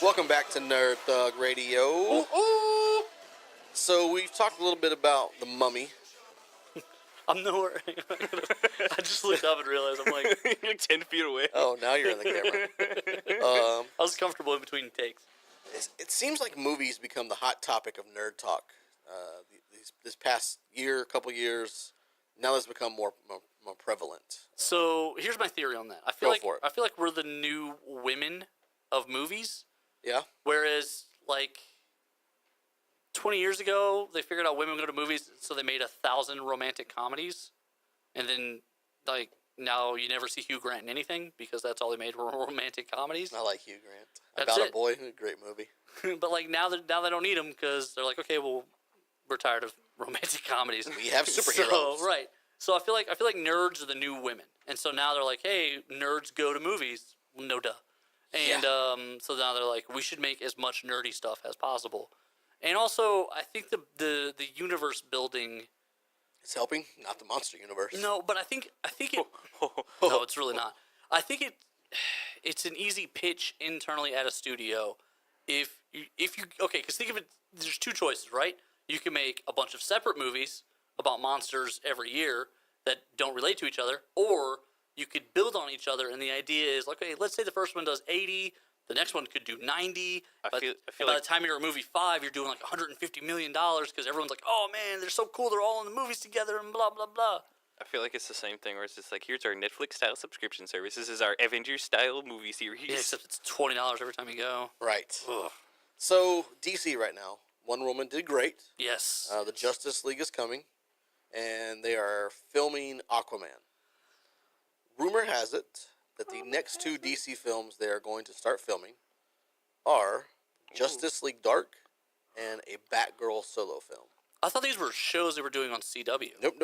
Welcome back to Nerd Thug Radio. Ooh, ooh. So we've talked a little bit about The Mummy. I'm nowhere. I just looked up and realized I'm like you're 10 feet away. Oh, now you're in the camera. I was comfortable in between takes. It seems like movies become the hot topic of nerd talk. This past year, couple years, now it's become more prevalent. So here's my theory on that. I feel like we're the new women of movies. Yeah. Whereas, like, 20 years ago, they figured out women go to movies, so they made 1,000 romantic comedies. And then, like, now you never see Hugh Grant in anything because that's all they made were romantic comedies. I like Hugh Grant. That's About it. a Boy, a great movie. But, like, now they don't need him because they're like, okay, well, we're tired of romantic comedies. We have superheroes. So, right. So I feel like nerds are the new women. And so now they're like, hey, nerds go to movies. No duh. And so now they're like, we should make as much nerdy stuff as possible. And also, I think the universe building... It's helping, not the monster universe. No, but I think it... No, it's really not. I think it's an easy pitch internally at a studio. If you... Okay, because think of it, there's two choices, right? You can make a bunch of separate movies about monsters every year that don't relate to each other, or you could build on each other, and the idea is, okay, let's say the first one does 80, the next one could do 90, by the time you're at movie 5, you're doing like $150 million, because everyone's like, oh man, they're so cool, they're all in the movies together, and blah, blah, blah. I feel like it's the same thing where it's just like, here's our Netflix-style subscription service. This is our Avengers-style movie series. Yeah, except it's $20 every time you go. Right. Ugh. So, DC right now, Wonder Woman did great. Yes. The Justice League is coming, and they are filming Aquaman. Rumor has it that the next two DC films they are going to start filming are Justice League Dark and a Batgirl solo film. I thought these were shows they were doing on CW. Nope.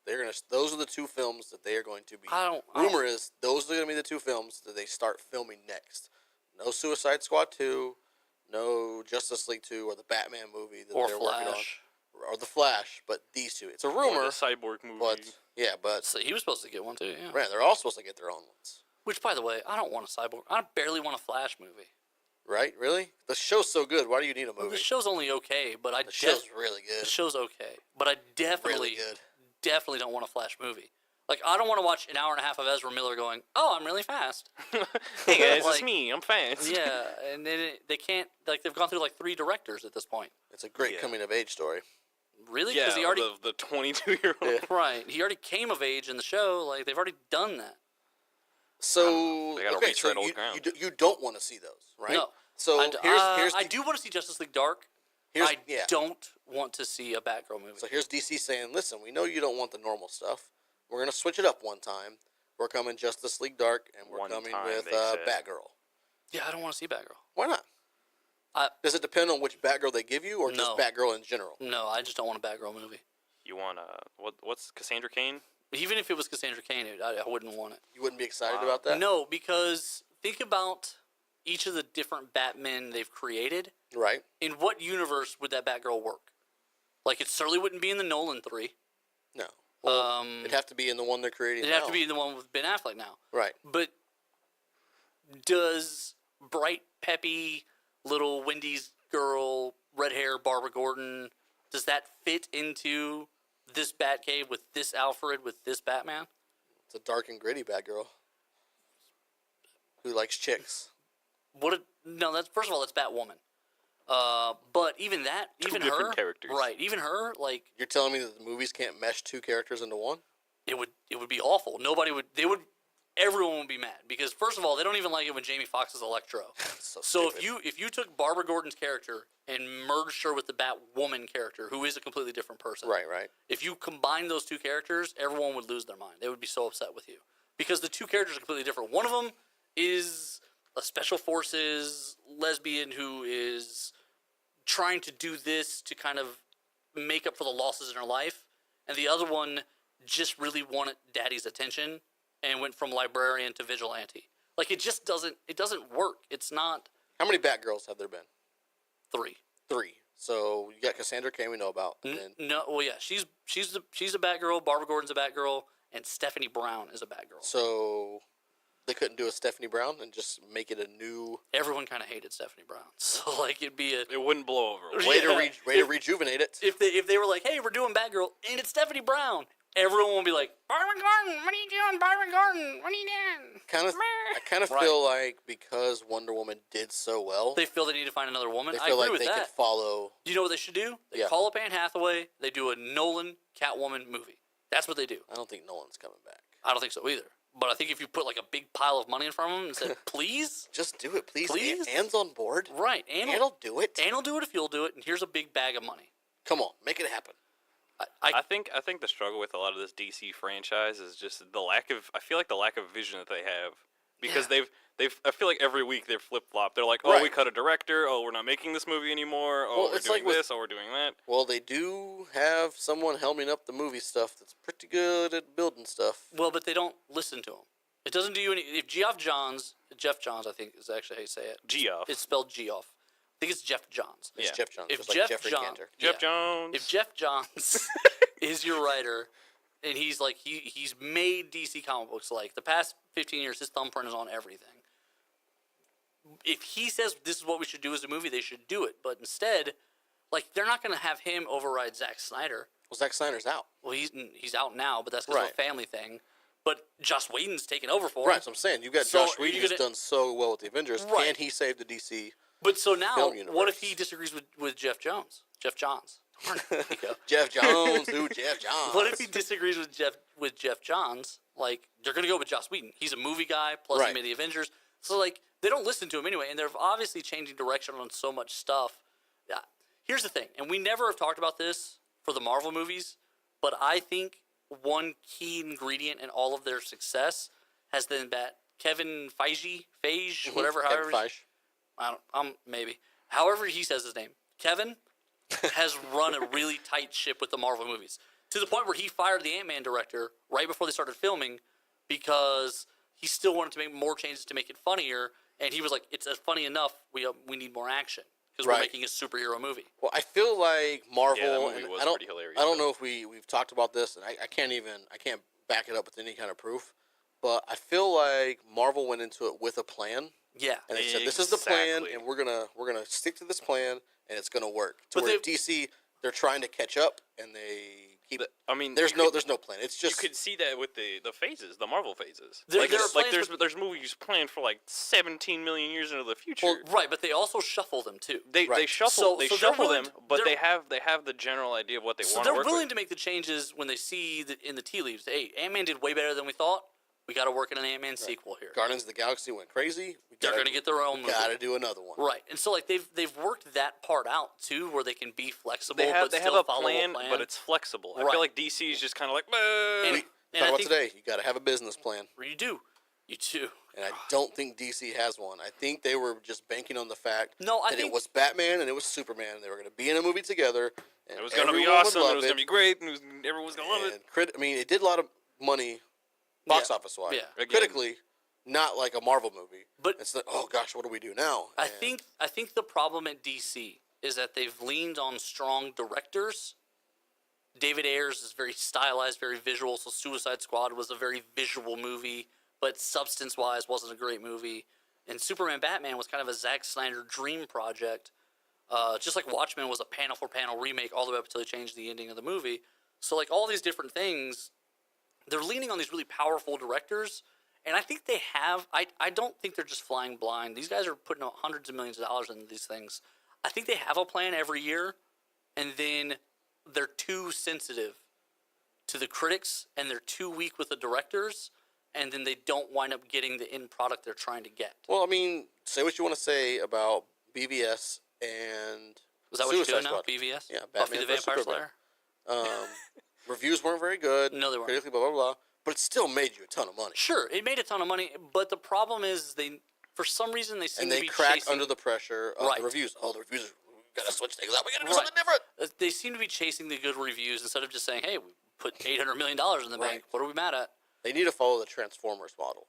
They're gonna. Those are the two films that they are going to be. Rumor is those are going to be the two films that they start filming next. No Suicide Squad 2, no Justice League 2, or the Batman movie that they're working on. Or the Flash, but these two. It's a rumor. Or the Cyborg movie. But So he was supposed to get one too, yeah. Right, they're all supposed to get their own ones. Which, by the way, I don't want a Cyborg. I barely want a Flash movie. Right? Really? The show's so good. Why do you need a movie? Well, the show's only okay, but The show's really good. The show's okay, but I Really good. definitely don't want a Flash movie. Like, I don't want to watch an hour and a half of Ezra Miller going, "Oh, I'm really fast." Hey guys, Like, it's me. I'm fast. Yeah, and they can't, like, they've gone through like 3 directors at this point. It's a great coming of age story. Really? Yeah, Because he already the 22-year-old. right. He already came of age in the show. Like, they've already done that. So They gotta retread old ground. you don't want to see those, right? No. So I do want to see Justice League Dark. I yeah. don't want to see a Batgirl movie. So here's DC saying, listen, we know you don't want the normal stuff. We're going to switch it up one time. We're coming Justice League Dark, and we're coming with Batgirl. Yeah, I don't want to see Batgirl. Why not? Does it depend on which Batgirl they give you, or just Batgirl in general? No, I just don't want a Batgirl movie. You want what's Cassandra Cain? Even if it was Cassandra Cain, I wouldn't want it. You wouldn't be excited about that? No, because think about each of the different Batmen they've created. Right. In what universe would that Batgirl work? Like, it certainly wouldn't be in the Nolan 3. No. Well, it'd have to be in the one they're creating It'd have to be in the one with Ben Affleck now. Right. But does bright, peppy, little Wendy's girl, red hair, Barbara Gordon, does that fit into this Batcave with this Alfred, with this Batman? It's a dark and gritty Batgirl who likes chicks. No, that's first of all, that's Batwoman. But even that, even her, different characters. Right? Even her, like, You're telling me that the movies can't mesh two characters into one? it would be awful. Everyone would be mad because first of all, they don't even like it when Jamie Foxx is Electro. So if you took Barbara Gordon's character and merged her with the Batwoman character, who is a completely different person, right. If you combine those two characters, everyone would lose their mind. They would be so upset with you because the two characters are completely different. One of them is a special forces lesbian who is trying to do this to kind of make up for the losses in her life, and the other one just really wanted daddy's attention and went from librarian to vigilante. Like, it just doesn't work. It's not... How many Batgirls have there been? 3. So you got Cassandra Cain we know about. And then No, well, yeah, she's a Batgirl. Barbara Gordon's a Batgirl, and Stephanie Brown is a Batgirl. so they couldn't do a Stephanie Brown and just make it a new Everyone kind of hated Stephanie Brown, so like it'd be a It wouldn't blow over. way Yeah. to rejuvenate it. if they were like, hey, we're doing Batgirl and it's Stephanie Brown, everyone will be like, Barbara Gordon, what are you doing, Barbara Gordon? What are you doing? I kind of Right. feel like because Wonder Woman did so well, They feel they need to find another woman. they I feel agree like with they that. can follow. You know what they should do? They Yeah. call up Anne Hathaway. They do a Nolan Catwoman movie. That's what they do. I don't think Nolan's coming back. I don't think so either. But I think if you put like a big pile of money in front of them and said, please, Just do it, please. Please? Anne's on board. right, Anne Anne will do it. will do it if you'll do it, and here's a big bag of money. Come on, make it happen. I think the struggle with a lot of this DC franchise is just the lack of. I feel like the lack of vision that they have, because Yeah. they've. I feel like every week they're flip flop. They're like, oh, we Right. cut a director. Oh, we're not making this movie anymore. Oh, Well, we're it's doing like with- this. Oh, we're doing that. Well, they do have someone helming up the movie stuff that's pretty good at building stuff. Well, but they don't listen to him. It doesn't do you any. If Jeff Johns, I think is actually how you say it. Geoff. It's spelled Geoff. I think it's Jeff Johns. It's Yeah. Jeff Johns, If just like Jeff Jeffrey John- Cantor. Jeff yeah. Jones. If Jeff Johns is your writer, and he's like he's made DC comic books like the past 15 years, his thumbprint is on everything. If he says this is what we should do as a movie, they should do it. But instead, like they're not going to have him override Zack Snyder. Well, Zack Snyder's out. Well, he's out now, but that's because of Right. a family thing. But Joss Whedon's taken over for him. Right, so I'm saying you got So, Josh are Whedon you who's gonna- done so well with the Avengers. Right. Can he save the DC? But so now, Film what if universe. he disagrees with Jeff Jones? Jeff Johns. Darn it, there you go. Jeff Jones, who Jeff Johns? What if he disagrees with Jeff Johns? Like they're gonna go with Joss Whedon. He's a movie guy, plus Right. he made the Avengers. So like they don't listen to him anyway, and they're obviously changing direction on so much stuff. Yeah. Here's the thing, and we never have talked about this for the Marvel movies, but I think one key ingredient in all of their success has been that Kevin Feige, whatever, Kevin however, Feige. maybe, however he says his name, Kevin has run a really tight ship with the Marvel movies to the point where he fired the Ant-Man director right before they started filming because he still wanted to make more changes to make it funnier, and he was like, "It's funny enough. We need more action because we're Right. making a superhero movie." Well, I feel like Marvel. Yeah, that movie and was I don't, pretty hilarious, I don't though. know if we've talked about this, and I can't back it up with any kind of proof. But I feel like Marvel went into it with a plan, Yeah, and they said, "This is the plan, Exactly. and we're gonna stick to this plan, and it's gonna work." To But where they- DC, they're trying to catch up, and they keep. I mean, There's you no could- plan. It's You just could see that with the phases, the Marvel phases. There- like there there's, are like plans there's movies planned for like 17 million years into the future. Well, right. But they also shuffle them too. they Right. shuffle So they're shuffle willing them, to- but they're- they have the general idea of what they So want they're to work willing with. to make the changes when they see in the tea leaves. Hey, Ant-Man did way better than we thought. We got to work in an Ant-Man sequel here. Guardians of the Galaxy went crazy. They're going to get their own movie. Gotta do another one. Right, and so like they've worked that part out too, where they can be flexible. They have but have still a follow plan, a plan, but it's flexible. I Right. feel like DC is just kind of like, And- We and talk I about think- today. You gotta have a business plan. you do, And I don't think DC has one. I think they were just banking on the fact No, I that think- it was Batman and it was Superman. And they were going to be in a movie together. And it was gonna be everyone would awesome. It love was gonna be great. And everyone was gonna love it. And I mean, it did a lot of money, box office wise. Yeah. Again. Critically, not like a Marvel movie. But- it's like, oh gosh, what do we do now? I And think the problem at DC is that they've leaned on strong directors. David Ayers is very stylized, very visual. So Suicide Squad was a very visual movie, but substance-wise wasn't a great movie. And Superman Batman was kind of a Zack Snyder dream project. Just like Watchmen was a panel-for-panel remake all the way up until they changed the ending of the movie. So like all these different things, they're leaning on these really powerful directors. And I think they have. I don't think they're just flying blind. These guys are putting out hundreds of millions of dollars into these things. I think they have a plan every year, and then they're too sensitive to the critics, and they're too weak with the directors, and then they don't wind up getting the end product they're trying to get. well, I mean, say what you want to say about BVS and Is that what Suicide you're doing now? Squad. BVS? Yeah, Buffy Batman the versus Vampire Superman. Slayer? Reviews weren't very good. No, they weren't. Critically, blah blah blah. But it still made you a ton of money. Sure, it made a ton of money, but the problem is for some reason they seem And to they be crack chasing, under the pressure of Right. the reviews. Oh, the reviews we gotta switch things up. We gotta do Right. something different. They seem to be chasing the good reviews instead of just saying, "Hey, we put $800 million in the Right. bank. What are we mad at?" They need to follow the Transformers model.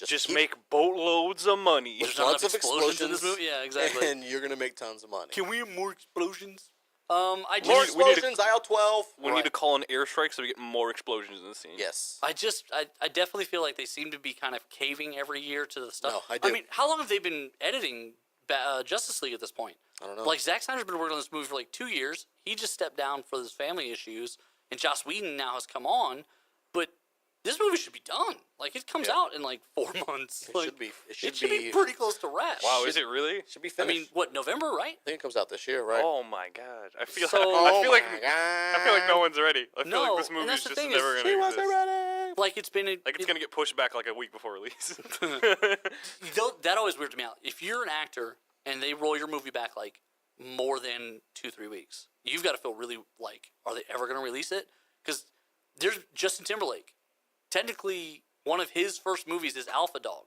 Just keep- make boatloads of money. There's not lots enough of explosions in this explosions, movie. Yeah, exactly. and you're gonna make tons of money. Can we have more explosions? I More just, we need to- explosions, aisle 12. We need to call an airstrike so we get more explosions in the scene. Yes. I definitely feel like they seem to be kind of caving every year to the stuff. No, I do. mean, how long have they been editing Justice League at this point? I don't know. Like, Zack Snyder's been working on this movie for like 2 years. He just stepped down for his family issues, and Joss Whedon now has come on. But this movie should be done. Like, it comes out in like 4 months. It Like, should be. It should be pretty close to wrap. Wow, is it really? Should be I finished. mean, what, November, right? I think it comes out this year, right? Oh my god! I feel So- I feel like my I feel like no one's ready. I feel No, like this and movie that's is the just thing never is, gonna She exist. wasn't ready. Like, it's been... Like it's gonna get pushed back like a week before release. That always weirds me out. If you're an actor and they roll your movie back like more than 2-3 weeks, you've got to feel really like, are they ever going to release it? Because there's Justin Timberlake. Technically, one of his first movies is Alpha Dog,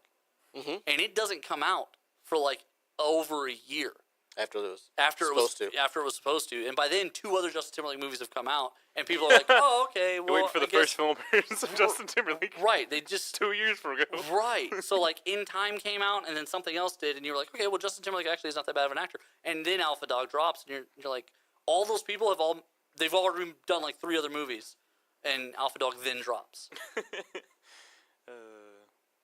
and it doesn't come out for like over a year After it was after supposed to. after it was supposed to. And by then, 2 other Justin Timberlake movies have come out, and people are like, oh, okay, well, Waiting for the I guess- first film appearance of Justin Timberlake. Right, they just 2 years ago. Right. So, like, In Time came out, and then something else did, and you were like, okay, well, Justin Timberlake actually is not that bad of an actor. And then Alpha Dog drops, and you're like, all those people they've already done like 3 other movies, and Alpha Dog then drops.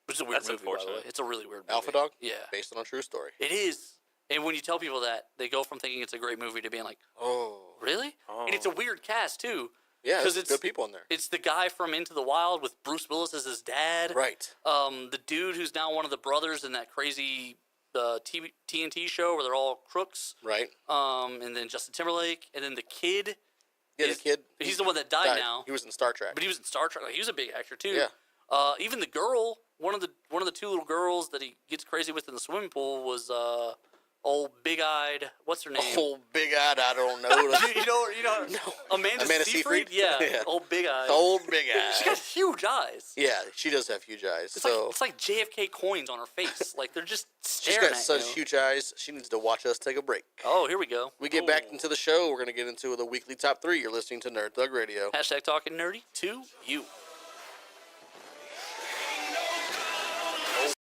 Which is a weird That's movie, by the way. unfortunate. It's a really weird movie. Alpha Dog? Yeah. Based on a true story. It is. And when you tell people that, they go from thinking it's a great movie to being like, Oh. really? And it's a weird cast, too. Yeah, 'Cause there's good people in there. It's the guy from Into the Wild with Bruce Willis as his dad. Right. The dude who's now one of the brothers in that crazy TNT show where they're all crooks. Right. And then Justin Timberlake, and then the kid. Yeah, the kid. He's the one that died now, He was in Star Trek. but he was in Star Trek. Like, he was a big actor too. Yeah. Even the girl, one of the 2 little girls that he gets crazy with in the swimming pool was old big-eyed. What's her name? Old big-eyed, I don't know. you know, Amanda Seyfried? Yeah, Yeah. old big-eyed. Old She big-eyed. got huge eyes. Yeah, she does have huge eyes. It's like JFK coins on her face. Like, they're just she's staring got at such you. huge eyes. She needs to watch us take a break. Oh, here we go. We get back into the show. We're going to get into the weekly top 3. You're listening to Nerd Thug Radio. Hashtag talking nerdy to you.